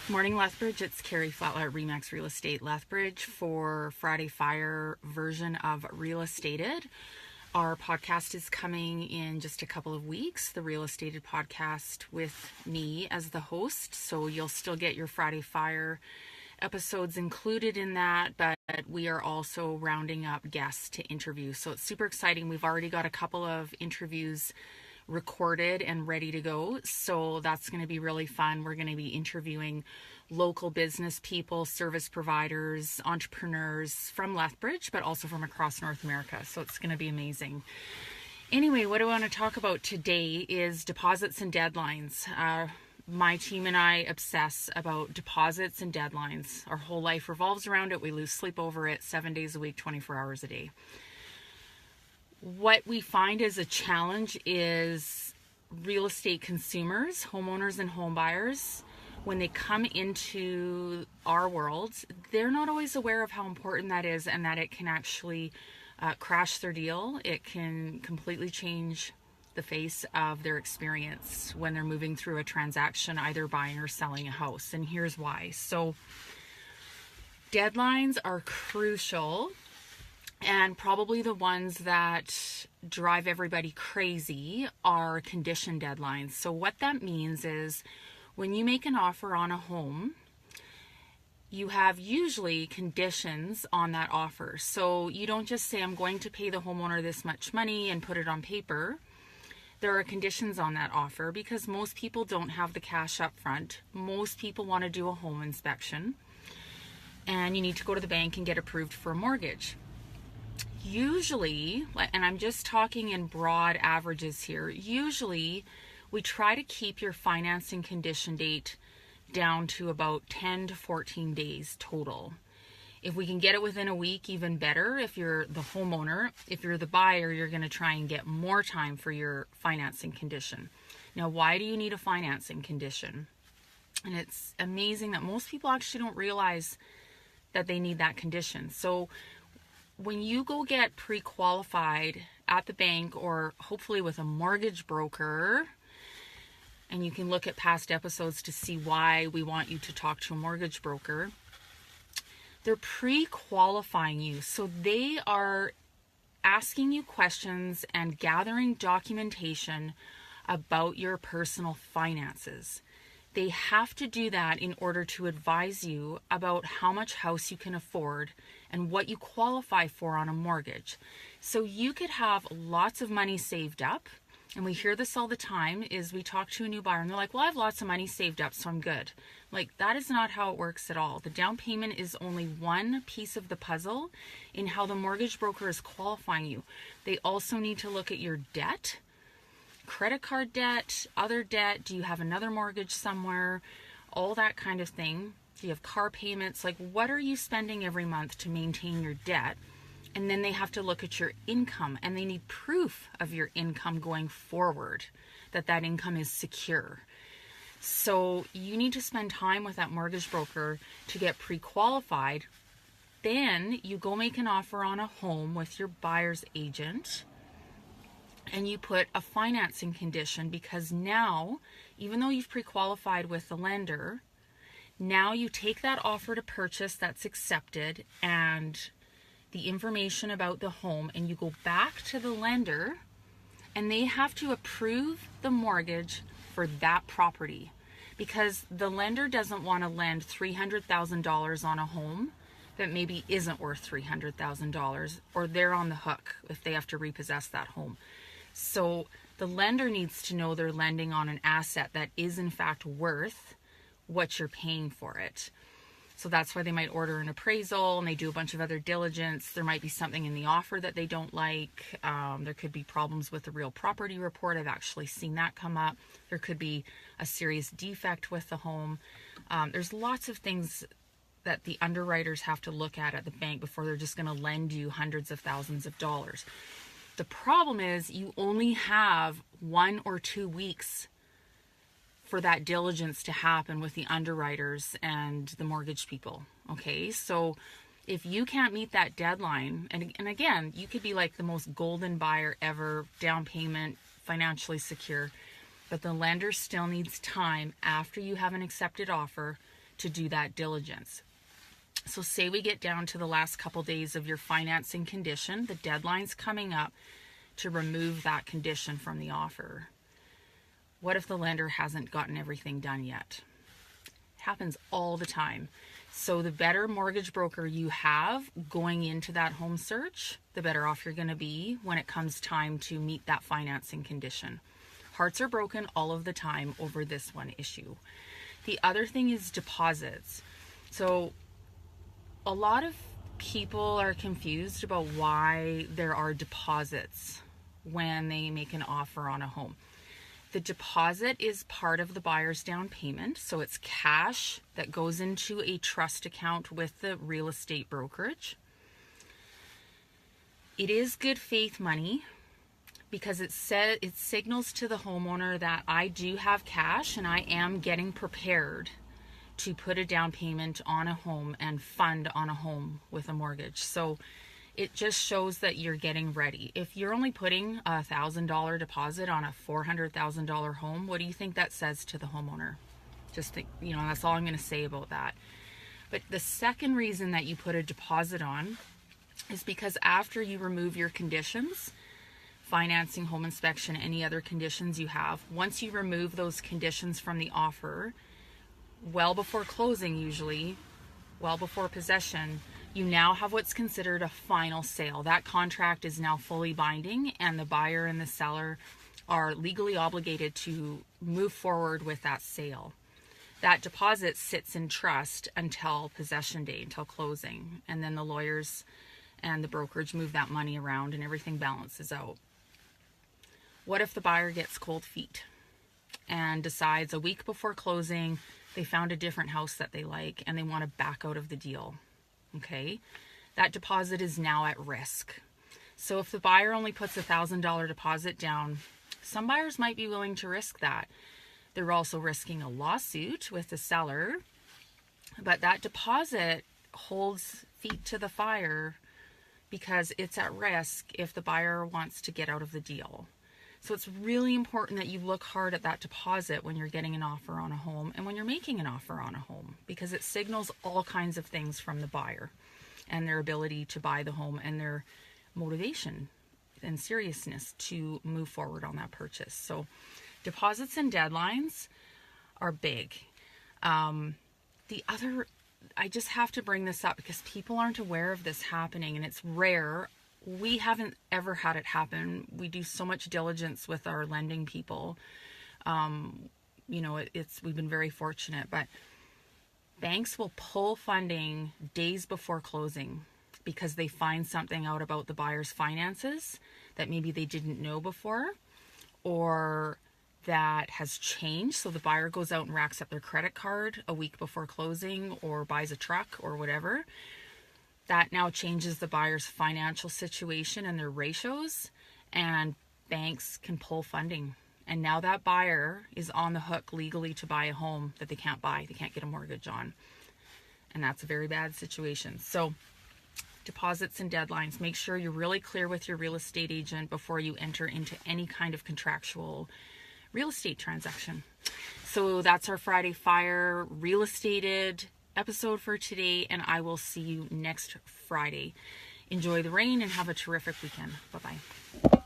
Morning, Lethbridge. It's Karri, Flatla at Remax Real Estate Lethbridge for Friday Fire version of Real Estated. Our podcast is coming in just a couple of weeks, the Real Estated podcast with me as the host. So you'll still get your Friday Fire episodes included in that, but we are also rounding up guests to interview. So it's super exciting. We've already got a couple of interviews recorded and ready to go, so that's going to be really fun. We're going to be interviewing local business people, service providers, entrepreneurs from Lethbridge, but also from across North America, so it's going to be amazing. Anyway, what I want to talk about today is deposits and deadlines. My team and I obsess about deposits and deadlines. Our whole life revolves around it. We lose sleep over it 7 days a week, 24 hours a day. What we find as a challenge is real estate consumers, homeowners and home buyers, when they come into our world, they're not always aware of how important that is and that it can actually crash their deal. It can completely change the face of their experience when they're moving through a transaction, either buying or selling a house. And here's why. So deadlines are crucial. And probably the ones that drive everybody crazy are condition deadlines. So what that means is when you make an offer on a home, you have usually conditions on that offer. So you don't just say, I'm going to pay the homeowner this much money and put it on paper. There are conditions on that offer because most people don't have the cash up front. Most people want to do a home inspection, and you need to go to the bank and get approved for a mortgage. Usually, and I'm just talking in broad averages here, usually we try to keep your financing condition date down to about 10 to 14 days total. If we can get it within a week, even better. If you're the homeowner, if you're the buyer, you're going to try and get more time for your financing condition. Now, why do you need a financing condition? And it's amazing that most people actually don't realize that they need that condition. So when you go get pre-qualified at the bank or hopefully with a mortgage broker, and you can look at past episodes to see why we want you to talk to a mortgage broker, they're pre-qualifying you. So they are asking you questions and gathering documentation about your personal finances. They have to do that in order to advise you about how much house you can afford and what you qualify for on a mortgage. So you could have lots of money saved up, and we hear this all the time, is we talk to a new buyer and they're like, well, I have lots of money saved up, so I'm good. Like, that is not how it works at all. The down payment is only one piece of the puzzle in how the mortgage broker is qualifying you. They also need to look at your debt, credit card debt, other debt. Do you have another mortgage somewhere? All that kind of thing. Do you have car payments? Like, what are you spending every month to maintain your debt? And then they have to look at your income, and they need proof of your income going forward, that that income is secure. So you need to spend time with that mortgage broker to get pre-qualified. Then you go make an offer on a home with your buyer's agent, and you put a financing condition, because now, even though you've pre-qualified with the lender, now you take that offer to purchase that's accepted and the information about the home, and you go back to the lender, and they have to approve the mortgage for that property, because the lender doesn't want to lend $300,000 on a home that maybe isn't worth $300,000, or they're on the hook if they have to repossess that home. So the lender needs to know they're lending on an asset that is in fact worth what you're paying for it. So that's why they might order an appraisal, and they do a bunch of other diligence. There might be something in the offer that they don't like. There could be problems with the real property report. I've actually seen that come up. There could be a serious defect with the home. There's lots of things that the underwriters have to look at the bank before they're just going to lend you hundreds of thousands of dollars. The problem is you only have 1 or 2 weeks for that diligence to happen with the underwriters and the mortgage people. Okay, so if you can't meet that deadline, and again, you could be like the most golden buyer ever, down payment, financially secure, but the lender still needs time after you have an accepted offer to do that diligence. So say we get down to the last couple days of your financing condition, the deadline's coming up to remove that condition from the offer. What if the lender hasn't gotten everything done yet? It happens all the time. So the better mortgage broker you have going into that home search, the better off you're going to be when it comes time to meet that financing condition. Hearts are broken all of the time over this one issue. The other thing is deposits. So a lot of people are confused about why there are deposits when they make an offer on a home. The deposit is part of the buyer's down payment, so it's cash that goes into a trust account with the real estate brokerage. It is good faith money because it signals to the homeowner that I do have cash and I am getting prepared to put a down payment on a home and fund on a home with a mortgage. So it just shows that you're getting ready. If you're only putting a $1,000 deposit on a $400,000 home, what do you think that says to the homeowner? Just think, that's all I'm going to say about that. But the second reason that you put a deposit on is because after you remove your conditions, financing, home inspection, any other conditions you have, once you remove those conditions from the offer, well before closing usually, well before possession, you now have what's considered a final sale. That contract is now fully binding and the buyer and the seller are legally obligated to move forward with that sale. That deposit sits in trust until possession day, until closing, and then the lawyers and the brokerage move that money around and everything balances out. What if the buyer gets cold feet and decides a week before closing they found a different house that they like and they want to back out of the deal? Okay, that deposit is now at risk. So if the buyer only puts a $1,000 deposit down, some buyers might be willing to risk that. They're also risking a lawsuit with the seller, but that deposit holds feet to the fire because it's at risk if the buyer wants to get out of the deal. So it's really important that you look hard at that deposit when you're getting an offer on a home and when you're making an offer on a home, because it signals all kinds of things from the buyer and their ability to buy the home and their motivation and seriousness to move forward on that purchase. So deposits and deadlines are big. I just have to bring this up because people aren't aware of this happening and it's rare. We haven't ever had it happen. We do so much diligence with our lending people. We've been very fortunate, but banks will pull funding days before closing because they find something out about the buyer's finances that maybe they didn't know before, or that has changed. So the buyer goes out and racks up their credit card a week before closing or buys a truck or whatever. That now changes the buyer's financial situation and their ratios, and banks can pull funding. And now that buyer is on the hook legally to buy a home that they can't buy. They can't get a mortgage on. And that's a very bad situation. So deposits and deadlines, make sure you're really clear with your real estate agent before you enter into any kind of contractual real estate transaction. So that's our Friday Fire real estated episode for today, and I will see you next Friday. Enjoy the rain and have a terrific weekend. Bye-bye.